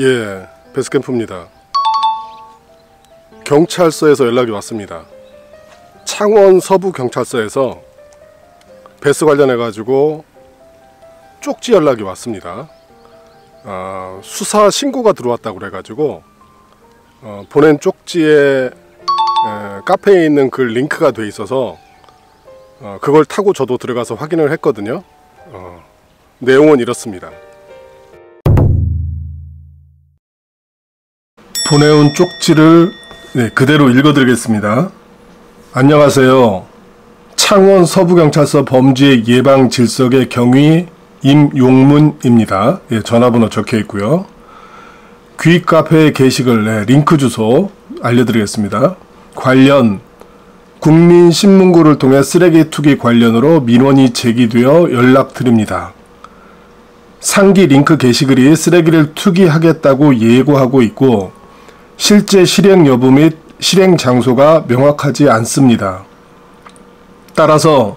예, 베스캠프입니다. 경찰서에서 연락이 왔습니다. 창원 서부경찰서에서 베스 관련해 가지고 쪽지 연락이 왔습니다. 수사 신고가 들어왔다고 그래 가지고 보낸 쪽지에 카페에 있는 그 링크가 돼 있어서 그걸 타고 저도 들어가서 확인을 했거든요. 내용은 이렇습니다. 보내온 쪽지를 그대로 읽어드리겠습니다. 안녕하세요. 창원 서부경찰서 범죄 예방 질서의 경위 임용문입니다. 전화번호 적혀 있고요. 귀카페 게시글 링크 주소 알려드리겠습니다. 관련 국민신문고를 통해 쓰레기 투기 관련으로 민원이 제기되어 연락드립니다. 상기 링크 게시글이 쓰레기를 투기하겠다고 예고하고 있고 실제 실행 여부 및 실행 장소가 명확하지 않습니다. 따라서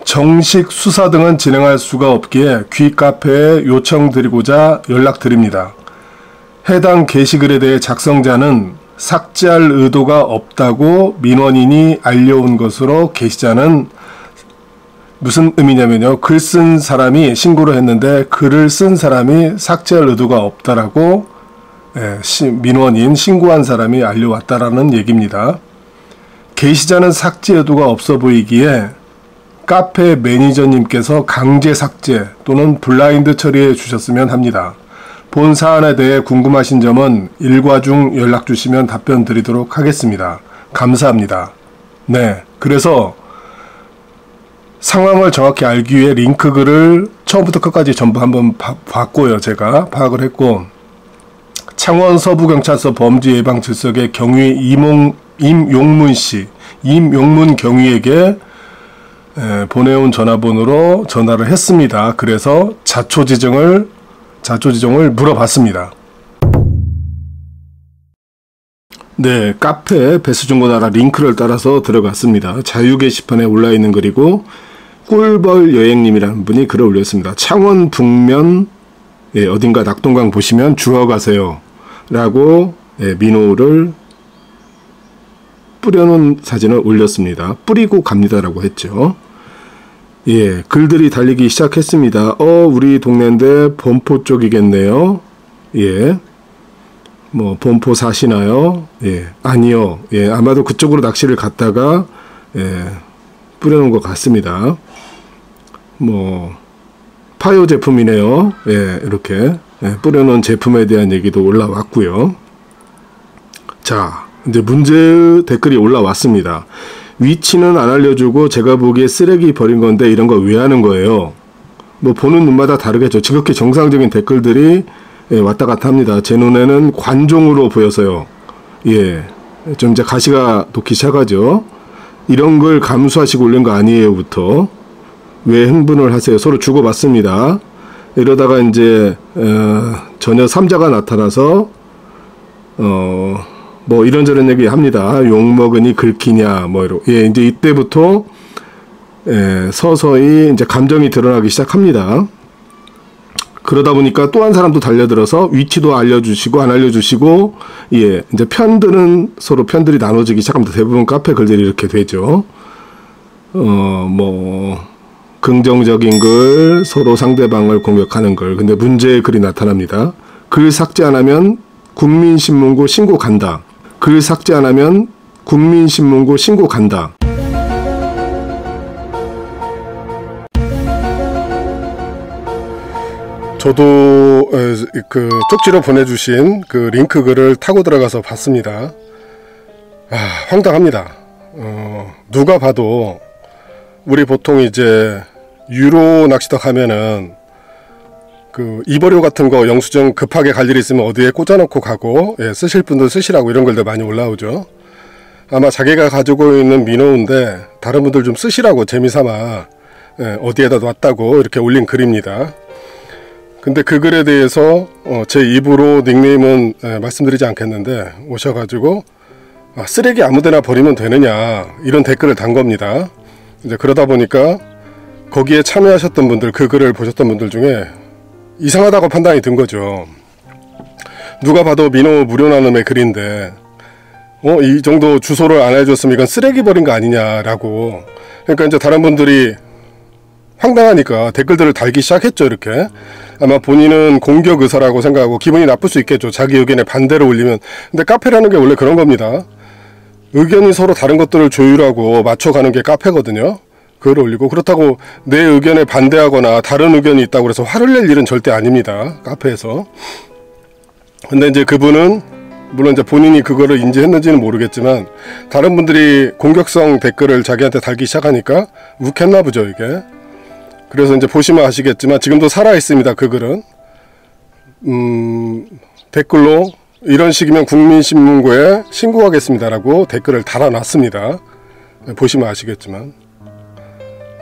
정식 수사 등은 진행할 수가 없기에 귀카페에 요청드리고자 연락드립니다. 해당 게시글에 대해 작성자는 삭제할 의도가 없다고 민원인이 알려온 것으로 게시자는 무슨 의미냐면요. 글 쓴 사람이 신고를 했는데 글을 쓴 사람이 삭제할 의도가 없다라고 민원인 신고한 사람이 알려왔다라는 얘기입니다. 게시자는 삭제 의도가 없어 보이기에 카페 매니저님께서 강제 삭제 또는 블라인드 처리해 주셨으면 합니다. 본 사안에 대해 궁금하신 점은 일과 중 연락 주시면 답변 드리도록 하겠습니다. 감사합니다. 네, 그래서 상황을 정확히 알기 위해 링크 글을 처음부터 끝까지 전부 한번 봤고요. 제가 파악을 했고 창원 서부경찰서 범죄예방질서의 경위 임용문씨, 임용문 경위에게 보내온 전화번호로 전화를 했습니다. 그래서 자초지종을 물어봤습니다. 네, 카페 베스중고나라 링크를 따라서 들어갔습니다. 자유 게시판에 올라있는 글이고 꿀벌 여행님이라는 분이 글을 올렸습니다. 창원 북면 어딘가 낙동강 보시면 주워가세요 라고 민호를 뿌려놓은 사진을 올렸습니다. 뿌리고 갑니다라고 했죠. 글들이 달리기 시작했습니다. 우리 동네인데 범포 쪽이겠네요. 뭐 범포 사시나요? 아니요. 아마도 그쪽으로 낚시를 갔다가 뿌려놓은 것 같습니다. 뭐 파요 제품이네요. 이렇게 뿌려놓은 제품에 대한 얘기도 올라왔고요. 자, 이제 문제 댓글이 올라왔습니다. 위치는 안 알려주고 제가 보기에 쓰레기 버린 건데 이런 거 왜 하는 거예요? 뭐 보는 눈마다 다르겠죠. 지극히 정상적인 댓글들이 왔다 갔다 합니다. 제 눈에는 관종으로 보여서요. 좀 이제 가시가 돋기 시작하죠. 이런 걸 감수하시고 올린 거 아니에요부터 왜 흥분을 하세요? 서로 주고받습니다. 이러다가 이제 전혀 삼자가 나타나서 뭐 이런저런 얘기 합니다. 욕먹으니 긁히냐 뭐 이제 이때부터 서서히 이제 감정이 드러나기 시작합니다. 그러다 보니까 또 한 사람도 달려들어서 위치도 알려주시고 안 알려주시고 이제 편들은 서로 편들이 나눠지기 시작합니다. 대부분 카페 글들이 이렇게 되죠. 뭐 긍정적인 글, 서로 상대방을 공격하는 글. 근데 문제의 글이 나타납니다. 글 삭제 안 하면 국민신문고 신고 간다. 글 삭제 안 하면 국민신문고 신고 간다. 저도 그 쪽지로 보내주신 그 링크 글을 타고 들어가서 봤습니다. 황당합니다. 누가 봐도 우리 보통 이제 유로 낚시터 가면은 그 이버료 같은 거 영수증 급하게 갈 일이 있으면 어디에 꽂아놓고 가고 쓰실 분들 쓰시라고 이런 글들 많이 올라오죠. 아마 자기가 가지고 있는 민호인데 다른 분들 좀 쓰시라고 재미삼아 어디에다 놨다고 이렇게 올린 글입니다. 근데 그 글에 대해서 제 입으로 닉네임은 말씀드리지 않겠는데 오셔가지고 쓰레기 아무데나 버리면 되느냐 이런 댓글을 단 겁니다. 이제 그러다 보니까 거기에 참여하셨던 분들, 그 글을 보셨던 분들 중에 이상하다고 판단이 든 거죠. 누가 봐도 민호 무료나눔의 글인데 이 정도 주소를 안 해줬으면 이건 쓰레기 버린 거 아니냐라고. 그러니까 이제 다른 분들이 황당하니까 댓글들을 달기 시작했죠. 이렇게 아마 본인은 공격 의사라고 생각하고 기분이 나쁠 수 있겠죠. 자기 의견에 반대로 올리면. 근데 카페라는 게 원래 그런 겁니다. 의견이 서로 다른 것들을 조율하고 맞춰가는 게 카페거든요. 글을 올리고 그렇다고 내 의견에 반대하거나 다른 의견이 있다고 해서 화를 낼 일은 절대 아닙니다. 카페에서. 근데 이제 그분은 물론 이제 본인이 그거를 인지했는지는 모르겠지만 다른 분들이 공격성 댓글을 자기한테 달기 시작하니까 욱했나 보죠 이게. 그래서 이제 보시면 아시겠지만 지금도 살아있습니다. 그 글은 댓글로 이런 식이면 국민신문고에 신고하겠습니다라고 댓글을 달아놨습니다. 보시면 아시겠지만.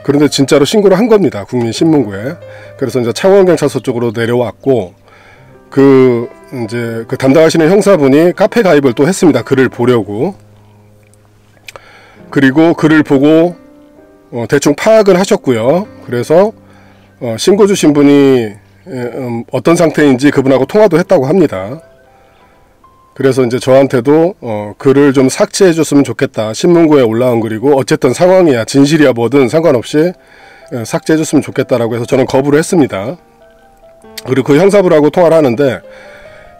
그런데 진짜로 신고를 한 겁니다. 국민신문고에. 그래서 이제 창원경찰서 쪽으로 내려왔고 그 담당하시는 형사분이 카페 가입을 또 했습니다. 글을 보려고. 그리고 글을 보고 대충 파악을 하셨고요. 그래서 신고 주신 분이 어떤 상태인지 그분하고 통화도 했다고 합니다. 그래서 이제 저한테도 글을 좀 삭제해 줬으면 좋겠다. 신문고에 올라온 글이고 어쨌든 상황이야 진실이야 뭐든 상관없이 삭제해 줬으면 좋겠다라고 해서 저는 거부를 했습니다. 그리고 그 형사분하고 통화를 하는데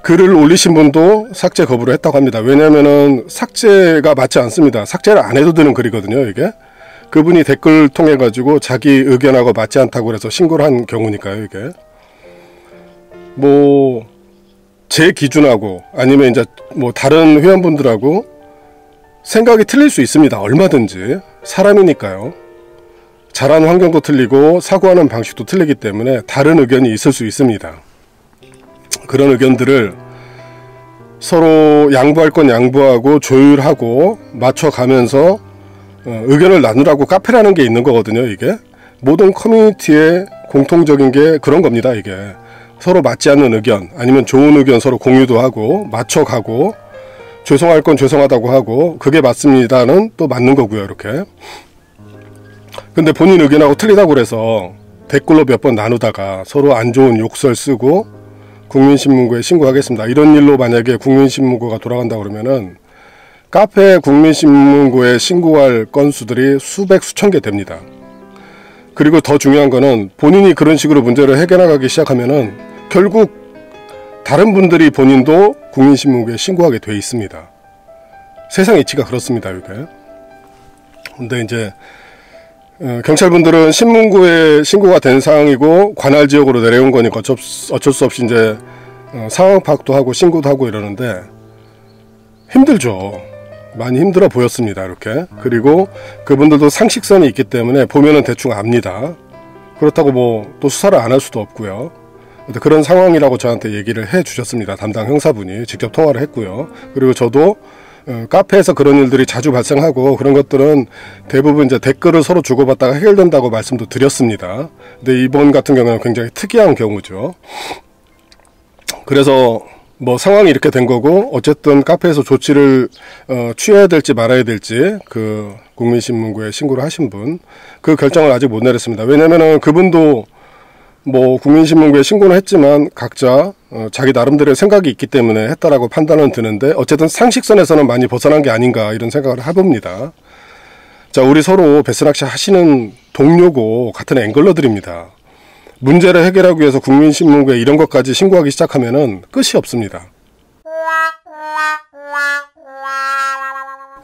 글을 올리신 분도 삭제 거부를 했다고 합니다. 왜냐면은 삭제가 맞지 않습니다. 삭제를 안 해도 되는 글이거든요 이게. 그분이 댓글 통해 가지고 자기 의견하고 맞지 않다고 그래서 신고를 한 경우니까요 이게. 뭐 제 기준하고 아니면 이제 뭐 다른 회원분들하고 생각이 틀릴 수 있습니다. 얼마든지 사람이니까요. 자란 환경도 틀리고 사고하는 방식도 틀리기 때문에 다른 의견이 있을 수 있습니다. 그런 의견들을 서로 양보할 건 양보하고 조율하고 맞춰가면서 의견을 나누라고 카페라는 게 있는 거거든요 이게. 모든 커뮤니티의 공통적인 게 그런 겁니다 이게. 서로 맞지 않는 의견 아니면 좋은 의견 서로 공유도 하고 맞춰가고 죄송할 건 죄송하다고 하고 그게 맞습니다는 또 맞는 거고요 이렇게. 근데 본인 의견하고 틀리다고 그래서 댓글로 몇 번 나누다가 서로 안 좋은 욕설 쓰고 국민신문고에 신고하겠습니다. 이런 일로 만약에 국민신문고가 돌아간다 그러면은 카페 국민신문고에 신고할 건수들이 수백 수천 개 됩니다. 그리고 더 중요한 거는 본인이 그런 식으로 문제를 해결하기 시작하면은 결국 다른 분들이 본인도 국민신문고에 신고하게 돼 있습니다. 세상 이치가 그렇습니다 이게. 근데 이제 경찰분들은 신문고에 신고가 된 상황이고 관할 지역으로 내려온 거니까 어쩔 수 없이 이제 상황 파악도 하고 신고도 하고 이러는데 힘들죠. 많이 힘들어 보였습니다 이렇게. 그리고 그분들도 상식선이 있기 때문에 보면은 대충 압니다. 그렇다고 뭐 또 수사를 안 할 수도 없고요. 그런 상황이라고 저한테 얘기를 해 주셨습니다. 담당 형사분이 직접 통화를 했고요. 그리고 저도 카페에서 그런 일들이 자주 발생하고 그런 것들은 대부분 이제 댓글을 서로 주고받다가 해결된다고 말씀도 드렸습니다. 근데 이번 같은 경우는 굉장히 특이한 경우죠. 그래서 뭐 상황이 이렇게 된 거고 어쨌든 카페에서 조치를 취해야 될지 말아야 될지 그 국민신문고에 신고를 하신 분 그 결정을 아직 못 내렸습니다. 왜냐면은 그분도 뭐 국민신문고에 신고는 했지만 각자 자기 나름대로의 생각이 있기 때문에 했다라고 판단은 드는데 어쨌든 상식선에서는 많이 벗어난 게 아닌가 이런 생각을 해봅니다. 자, 우리 서로 베스낚시 하시는 동료고 같은 앵글러들입니다. 문제를 해결하기 위해서 국민신문고에 이런 것까지 신고하기 시작하면은 끝이 없습니다.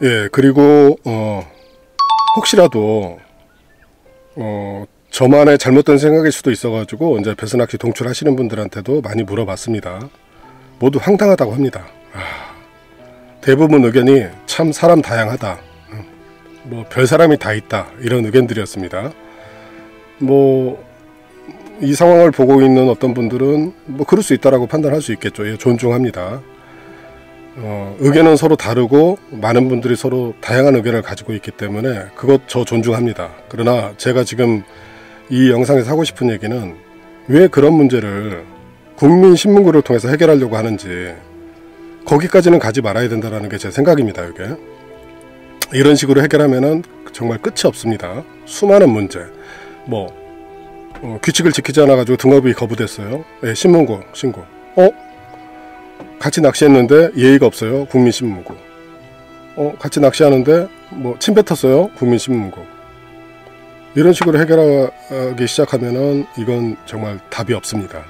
예, 그리고 혹시라도 저만의 잘못된 생각일 수도 있어가지고 이제 베스낚시 동출하시는 분들한테도 많이 물어봤습니다. 모두 황당하다고 합니다. 대부분 의견이 참 사람 다양하다. 뭐 별 사람이 다 있다. 이런 의견들이었습니다. 뭐 이 상황을 보고 있는 어떤 분들은 뭐 그럴 수 있다라고 판단할 수 있겠죠. 예, 존중합니다. 의견은 서로 다르고 많은 분들이 서로 다양한 의견을 가지고 있기 때문에 그것 저 존중합니다. 그러나 제가 지금 이 영상에서 하고 싶은 얘기는 왜 그런 문제를 국민신문고를 통해서 해결하려고 하는지 거기까지는 가지 말아야 된다는 게 제 생각입니다. 이게 이런 식으로 해결하면은 정말 끝이 없습니다. 수많은 문제 뭐 규칙을 지키지 않아 가지고 등업이 거부됐어요. 예, 신문고 신고 같이 낚시했는데 예의가 없어요. 국민신문고. 같이 낚시하는데 뭐 침 뱉었어요. 국민신문고. 이런 식으로 해결하기 시작하면은 이건 정말 답이 없습니다.